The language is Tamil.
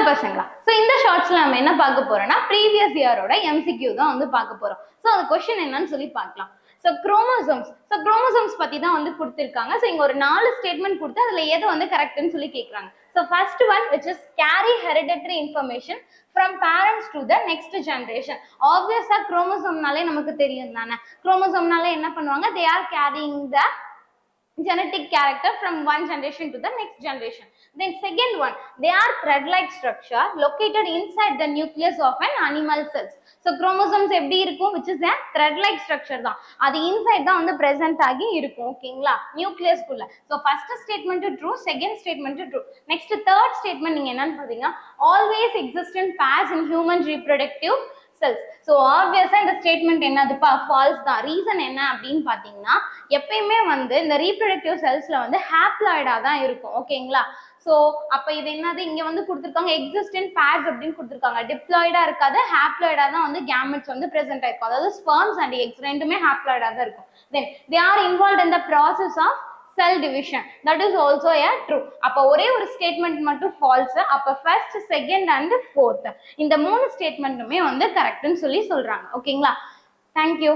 பசங்களா சோ இந்த ஷார்ட்ஸ்ல நம்ம என்ன பார்க்க போறோம்னா ப்ரீவியஸ் இயரோட எம்சிக்யூ தான் வந்து பார்க்க போறோம். சோ அந்த क्वेश्चन என்னன்னு சொல்லி பார்க்கலாம். சோ குரோமோசோம்ஸ் பத்தி தான் வந்து கொடுத்திருக்காங்க. சோ இங்க ஒரு 4 ஸ்டேட்மெண்ட் கொடுத்து அதுல எது வந்து கரெக்ட்னு சொல்லி கேக்குறாங்க. So first one which is carry hereditary information from parents to the next generation. ஆப்வியஸா குரோமோசோம்னாலே நமக்கு தெரியும் தானே. குரோமோசோம்னாலே என்ன பண்ணுவாங்க, they are carrying the genetic character from one generation to the next generation. Then second one, they are thread-like structure located inside the nucleus of an animal cells. So chromosomes எப்படி இருக்கும், which is a thread-like structure தான். அது inside தான் வந்து present ஆகி இருக்கும். ஓகேங்களா, nucleus குள்ள. So first statement true, second statement true. Next third statement நீங்க என்னன்னு பாத்தீங்கன்னா, always exist in pairs in human reproductive cells. So obviously இந்த ஸ்டேட்மெண்ட் என்னதுப்பா, ஃபால்ஸ் தான். ரீசன் என்ன அப்படின்னு பாத்தீங்கன்னா, எப்பயுமே வந்து இந்த ரீப்ரொடக்டிவ் செல்ஸ்ல வந்து ஹாப்ளாய்டா தான் இருக்கும். ஓகேங்களா, சோ அப்ப இது என்னது, இங்க வந்து கொடுத்திருக்காங்க எக்ஸிஸ்டன்ட் பேர்ஸ் அப்படின்னு கொடுத்திருக்காங்க. டிப்ளாய்டா இருக்காது, ஹாப்ளாய்டா தான் வந்து கேமெட்ஸ் வந்து பிரசன்ட் ஆயிருக்கும். அதாவது ஸ்பெர்ம்ஸ் அண்ட் எக்ஸ் ரெண்டுமே ஹாப்ளாய்டா தான் இருக்கும். Then they are involved in the process of cell division. That is also a true. அப்ப ஒரே ஒரு ஸ்டேட்மெண்ட் மட்டும் ஃபால்ஸ். அப்ப ஃபர்ஸ்ட், செகண்ட் அண்ட் ஃபோர்த் இந்த மூணு ஸ்டேட்மெண்ட்டுமே வந்து கரெக்ட்னு சொல்லி சொல்றாங்க. ஓகேங்களா, தேங்க்யூ.